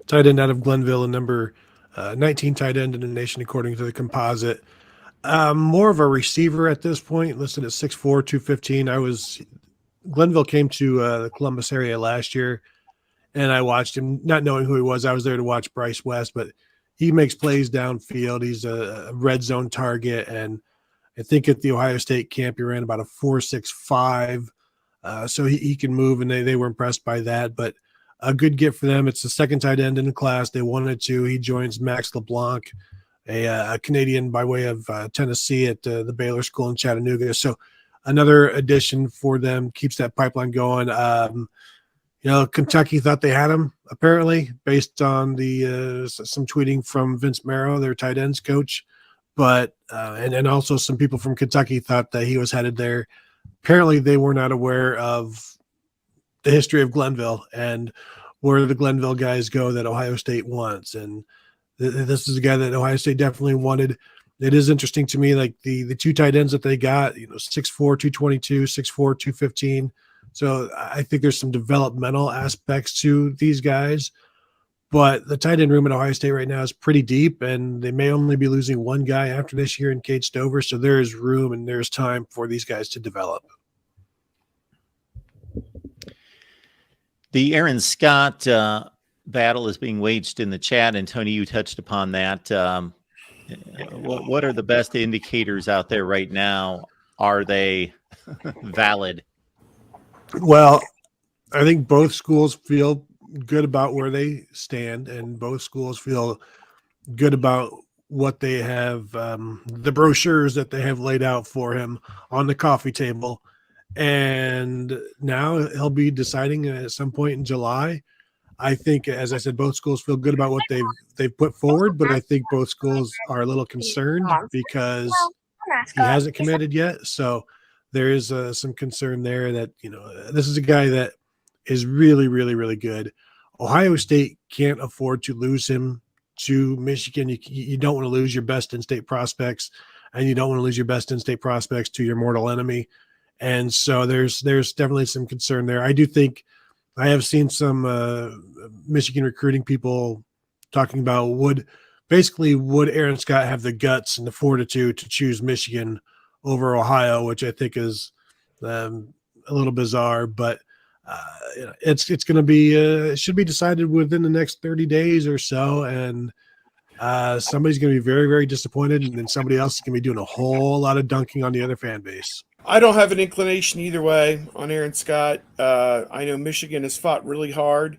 tight end out of Glenville, and number 19 tight end in the nation, according to the composite. More of a receiver at this point, listed at 6'4", 215. Glenville came to the Columbus area last year, and I watched him, not knowing who he was. I was there to watch Bryce West, but he makes plays downfield. He's a red zone target, and I think at the Ohio State camp, he ran about a 4.65, so he can move, and they were impressed by that. But a good get for them. It's the second tight end in the class. They wanted to. He joins Max LeBlanc, a Canadian by way of Tennessee at the Baylor School in Chattanooga. So another addition for them, keeps that pipeline going. Kentucky thought they had him, apparently, based on the some tweeting from Vince Marrow, their tight ends coach. But and also some people from Kentucky thought that he was headed there. Apparently, they were not aware of the history of Glenville and where the Glenville guys go that Ohio State wants. And this is a guy that Ohio State definitely wanted. It is interesting to me, like the two tight ends that they got, 6'4", 222, 6'4", 215. So I think there's some developmental aspects to these guys. But the tight end room at Ohio State right now is pretty deep, and they may only be losing one guy after this year in Cade Stover. So there is room and there's time for these guys to develop. The Aaron Scott battle is being waged in the chat, and Tony, you touched upon that. What are the best indicators out there right now? Are they valid? Well, I think both schools feel good about where they stand, and both schools feel good about what they have, the brochures that they have laid out for him on the coffee table. And now he'll be deciding at some point in July. I think, as I said, both schools feel good about what they've put forward, but I think both schools are a little concerned because he hasn't committed yet. So there is some concern there that, this is a guy that is really, really, really good. Ohio State can't afford to lose him to Michigan. You don't want to lose your best in-state prospects, and you don't want to lose your best in-state prospects to your mortal enemy. And so there's definitely some concern there. I do think I have seen some Michigan recruiting people talking about would Aaron Scott have the guts and the fortitude to choose Michigan over Ohio, which I think is a little bizarre, but it's going to be it should be decided within the next 30 days or so, and somebody's going to be very, very disappointed, and then somebody else is going to be doing a whole lot of dunking on the other fan base. I don't have an inclination either way on Aaron Scott. I know Michigan has fought really hard,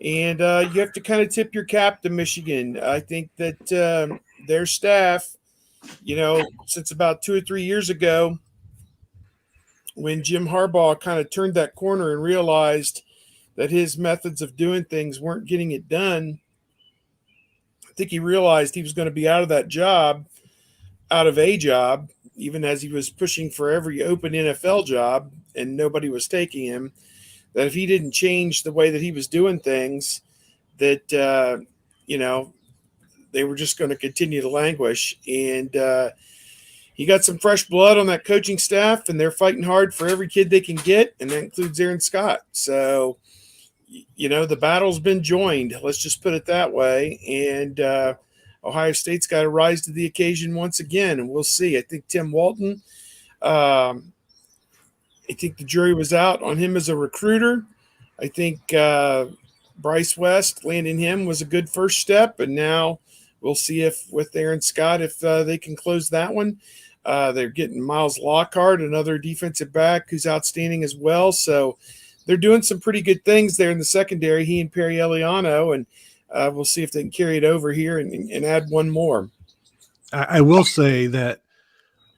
and you have to kind of tip your cap to Michigan. I think that their staff, since about 2 or 3 years ago, when Jim Harbaugh kind of turned that corner and realized that his methods of doing things weren't getting it done, I think he realized he was going to be out of a job, even as he was pushing for every open NFL job and nobody was taking him, that if he didn't change the way that he was doing things, that, they were just going to continue to languish. And he got some fresh blood on that coaching staff, and they're fighting hard for every kid they can get, and that includes Aaron Scott. So, the battle's been joined. Let's just put it that way. And Ohio State's got to rise to the occasion once again, and we'll see. I think Tim Walton, I think the jury was out on him as a recruiter. I think Bryce West, landing him was a good first step, and now we'll see if with Aaron Scott, if they can close that one. They're getting Miles Lockhart, another defensive back who's outstanding as well. So they're doing some pretty good things there in the secondary, he and Perry Eliano, and we'll see if they can carry it over here and add one more. I will say that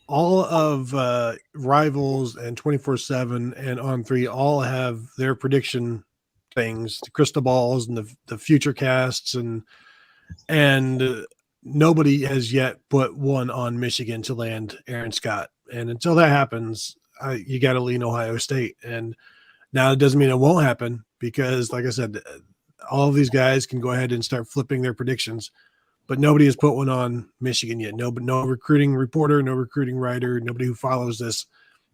all of Rivals and 24/7 and On3 all have their prediction things, the crystal balls and the future casts, and nobody has yet put one on Michigan to land Aaron Scott. And until that happens, you got to lean Ohio State. And now it doesn't mean it won't happen because, like I said, all of these guys can go ahead and start flipping their predictions, but nobody has put one on Michigan yet. No recruiting reporter, no recruiting writer, nobody who follows this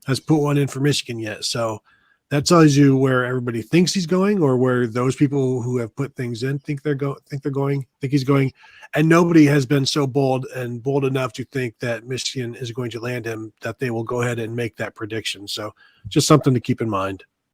has put one in for Michigan yet. So that tells you where everybody thinks he's going, or where those people who have put things in think he's going. And nobody has been so bold enough to think that Michigan is going to land him that they will go ahead and make that prediction. So just something to keep in mind.